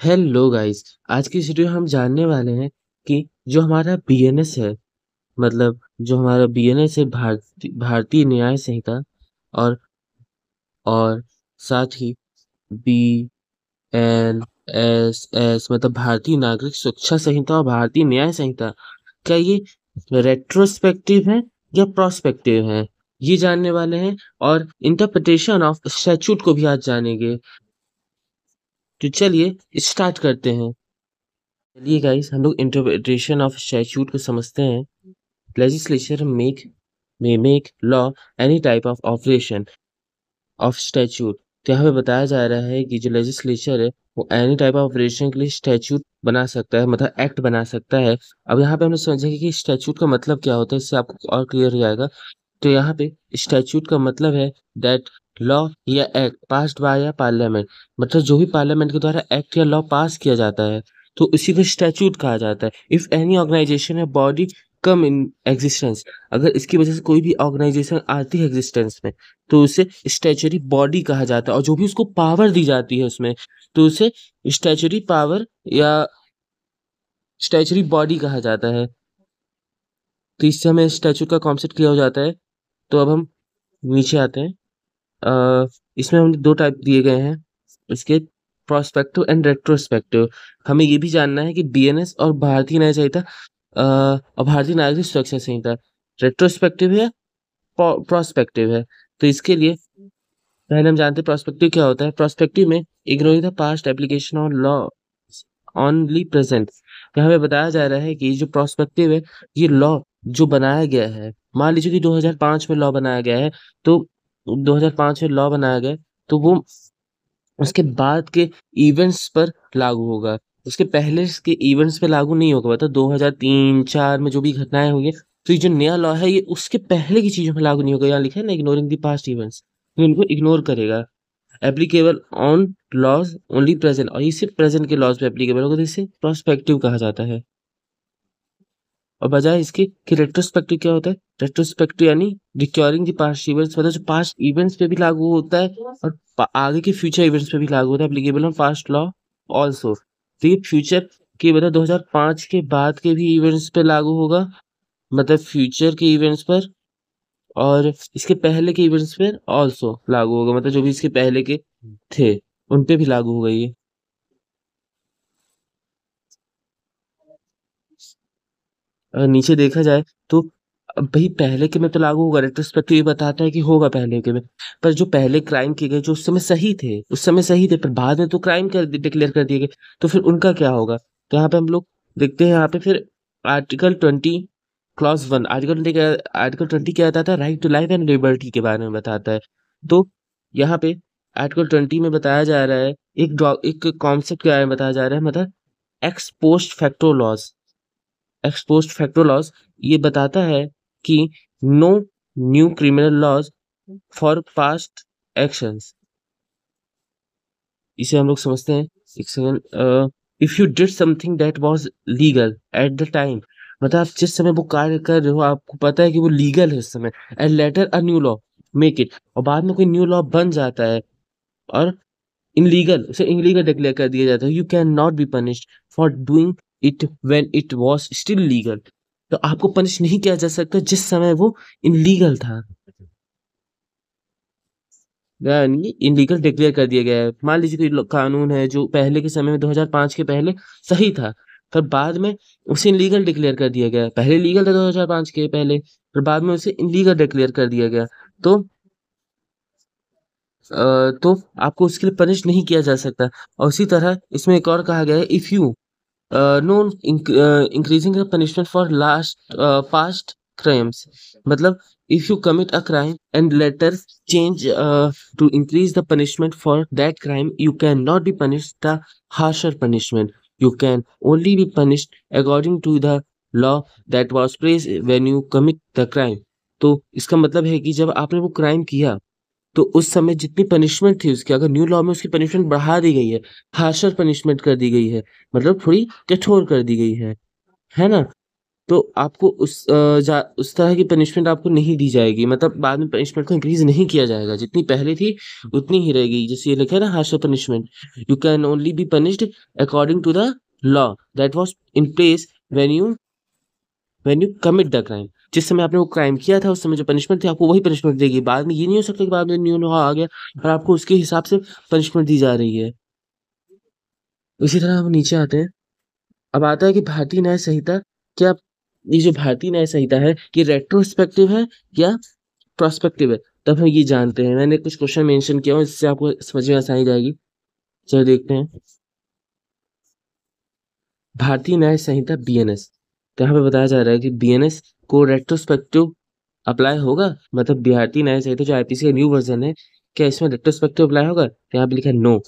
Hello guys. आज की इस वीडियो में हम जानने वाले हैं कि जो हमारा बीएनएस है, मतलब जो हमारा बीएनएस है, भारतीय न्याय संहिता, और और साथ ही बीएनएस मतलब भारतीय नागरिक सुरक्षा संहिता और भारतीय न्याय संहिता, क्या ये रेट्रोस्पेक्टिव है या प्रोस्पेक्टिव है, ये जानने वाले हैं। और इंटरप्रिटेशन ऑफ स्टैट्यूट को भी आज जानेंगे। तो चलिए स्टार्ट करते हैं। चलिए गाइस, हम लोग इंटरप्रिटेशन ऑफ स्टैट्यूट को समझते हैं। Legislature make law any type of operation of statute. तो यहाँ पे बताया जा रहा है कि जो लेजिस्लेचर है वो एनी टाइप ऑफ ऑपरेशन के लिए स्टैट्यूट बना सकता है, मतलब एक्ट बना सकता है। अब यहाँ पे हम लोग समझेंगे कि स्टैट्यूट का मतलब क्या होता है, इससे आपको और क्लियर हो जाएगा। तो यहाँ पे स्टैट्यूट का मतलब है दैट लॉ या एक्ट पास्ड बाय या पार्लियामेंट, मतलब जो भी पार्लियामेंट के द्वारा एक्ट या लॉ पास किया जाता है तो उसी को स्टैट्यूट कहा जाता है। इफ एनी ऑर्गेनाइजेशन या बॉडी कम इन एग्जिस्टेंस, अगर इसकी वजह से कोई भी ऑर्गेनाइजेशन आती है एग्जिस्टेंस में तो उसे स्टैच्यूटरी बॉडी कहा जाता है। और जो भी उसको पावर दी जाती है उसमें, तो उसे स्टैच्यूटरी पावर या स्टैच्यूटरी बॉडी कहा जाता है। तो इससे हमें स्टैच्यूट का कॉन्सेप्ट क्लियर हो जाता है। तो अब हम नीचे आते हैं। इसमें हम दो टाइप दिए गए हैं इसके, प्रोस्पेक्टिव एंड रेट्रोस्पेक्टिव। हमें ये भी जानना है कि बीएनएस और भारतीय न्याय संहिता और भारतीय नागरिक सुरक्षा संहिता रेट्रोस्पेक्टिव है, प्रोस्पेक्टिव है। तो इसके लिए पहले हम जानते हैं प्रोस्पेक्टिव क्या होता है। प्रोस्पेक्टिव में ignoring the past application of law only present. यहाँ पे बताया जा रहा है कि जो प्रोस्पेक्टिव है, ये लॉ जो बनाया गया है, मान लीजिए कि 2005 में लॉ बनाया गया है, तो 2005 में लॉ बनाया गया तो वो उसके बाद के इवेंट्स पर लागू होगा, उसके पहले के इवेंट्स पे लागू नहीं होगा। मतलब 2003-4 में जो भी घटनाएं हुई हैं, तो ये जो नया लॉ है ये उसके पहले की चीजों पे लागू नहीं होगा। यहाँ लिखा है ना, इग्नोरिंग द पास्ट इवेंट्स, तो इनको इग्नोर करेगा। Applicable on laws only present, और ये सिर्फ प्रेजेंट के लॉज पे एप्लीकेबल होगा, तो इसे प्रोस्पेक्टिव कहा जाता है। और बजाय इसके कि रेट्रोस्पेक्टिव क्या होता है, रेट्रोस्पेक्टिव यानी रिकॉर्डिंग द पास्ट इवेंट्स, मतलब जो पास्ट इवेंट्स पे भी लागू होता है और आगे के फ्यूचर इवेंट्स पे भी लागू होता है। Applicable on past law also, तो ये फ्यूचर के मतलब 2005 के बाद के भी इवेंट्स पे लागू होगा, मतलब फ्यूचर के इवेंट्स पर, और इसके पहले के इवेंट्स पर ऑल्सो लागू होगा, मतलब जो भी इसके पहले के थे उन पे भी लागू होगा ये। अगर नीचे देखा जाए तो अब भाई पहले के में तो लागू होगा, रेट्रोस्पेक्टिव ये बताता है कि होगा पहले के में। पर जो पहले क्राइम किए गए जो उस समय सही थे, उस समय सही थे, पर बाद में तो क्राइम कर डिक्लेयर कर दिए गए, तो फिर उनका क्या होगा। तो यहाँ पे हम लोग देखते हैं, यहाँ पे फिर आर्टिकल 20 क्लॉज 1, आर्टिकल 20 क्या बताता है, right to life and liberty के बारे में बताता है। तो यहाँ पे आर्टिकल 20 में बताया जा रहा है एक कॉन्सेप्ट के बारे में बताया जा रहा है, मतलब ex post facto laws. Ex post facto laws ये बताता है कि no new criminal laws for past actions. इसे हम लोग समझते हैं। एक second. If you did something that was legal at the time, मतलब आप जिस समय वो कार्य कर रहे हो आपको पता है कि वो लीगल है उस समय, and later a new law make it, और बाद में कोई न्यू लॉ बन जाता है और इनलीगल, उसे इनलीगल डिक्लेयर कर दिया जाता है, you can not be punished for doing it when it was still legal. तो आपको पनिश नहीं किया जा सकता जिस समय वो इनलीगल था, यानी इनलीगल डिक्लेयर कर दिया गया है। मान लीजिए कोई कानून है जो पहले के समय में 2005 के पहले सही था, पर बाद में उसे इनलीगल डिक्लेयर कर दिया गया। पहले लीगल था 2005 के पहले, पर बाद में उसे इनलीगल डिक्लेयर कर दिया गया। तो तो आपको उसके लिए पनिश नहीं किया जा सकता। और उसी तरह इसमें एक और कहा गया है, if you know increasing the punishment for last past crimes, मतलब if you commit a crime and later change to increase the punishment for that crime, you can not be punished the harsher punishment, you can only be punished according to the law that was placed when you commit the crime. तो इसका मतलब है कि जब आपने वो crime किया तो उस समय जितनी पनिशमेंट थी उसकी, अगर न्यू लॉ में उसकी पनिशमेंट बढ़ा दी गई है, हार्शर पनिशमेंट कर दी गई है, मतलब थोड़ी कठोर कर दी गई है ना। तो आपको उस तरह की पनिशमेंट आपको नहीं दी जाएगी, मतलब बाद में पनिशमेंट को इंक्रीज नहीं किया जाएगा, जितनी पहले थी उतनी ही रहेगी। जैसे ये लिखा है ना, harsher punishment, you can only be punished according to the law that was in place when you commit the crime. जिस समय आपने वो क्राइम किया था उस समय जो पनिशमेंट थी आपको वही पनिशमेंट देगी। बाद में ये नहीं हो सकता कि बाद में न्यू लॉ आ गया और आपको उसके हिसाब से पनिशमेंट दी जा रही है। इसी तरह हम नीचे आते हैं। अब आता है कि भारतीय न्याय संहिता, क्या ये जो भारतीय न्याय संहिता है ये रेट्रोस्पेक्टिव है या प्रोस्पेक्टिव है? तब हम ये जानते हैं। मैंने कुछ क्वेश्चन मेंशन किया हूँ, इससे आपको समझ में आसानी जाएगी। चलो देखते हैं। भारतीय न्याय संहिता बीएनएस, तो यहाँ पे बताया जा रहा है कि बीएनएस को रेट्रोस्पेक्टिव अप्लाई होगा, मतलब भारतीय न्याय संहिता जो आईपीसी का न्यू वर्जन है, क्या इसमें रेट्रोस्पेक्टिव अप्लाई होगा? तो यहाँ पे लिखा है नो,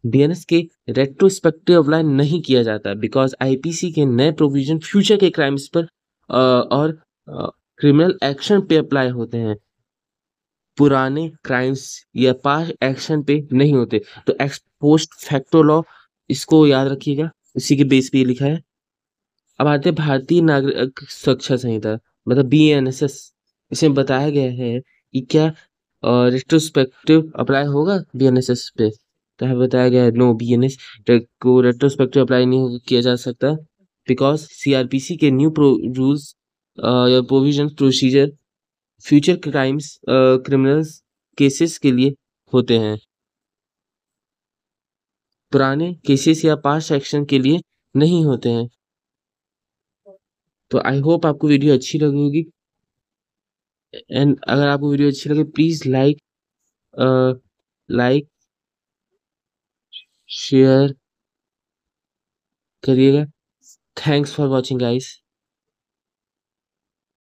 बीएनएस के रेट्रोस्पेक्टिव अप्लाई नहीं किया जाता बिकॉज आईपीसी के नए प्रोविजन फ्यूचर के क्राइम्स पर और क्रिमिनल एक्शन पे अप्लाई होते हैं, पुराने क्राइम्स या पास्ट एक्शन पे नहीं होते। तो एक्स पोस्ट फैक्टो लॉ, इसको याद रखिएगा, इसी के बेस पे ये लिखा है। अब आते हैं भारतीय नागरिक सुरक्षा संहिता, मतलब बीएनएसएस। इसमें बताया गया है कि क्या रेट्रोस्पेक्टिव अप्लाई होगा बीएनएसएस पे? तो यहाँ बताया गया है नो, बीएनएस को रेट्रोस्पेक्टिव अप्लाई नहीं किया जा सकता बिकॉज सीआरपीसी के न्यू रूल्स या provision procedure future crimes criminals cases के लिए होते हैं, पुराने केसेस या पास्ट एक्शन के लिए नहीं होते हैं। तो आई होप आपको वीडियो अच्छी लगी होगी, एंड अगर आपको वीडियो अच्छी लगे प्लीज लाइक शेयर करिएगा। Thanks for watching guys.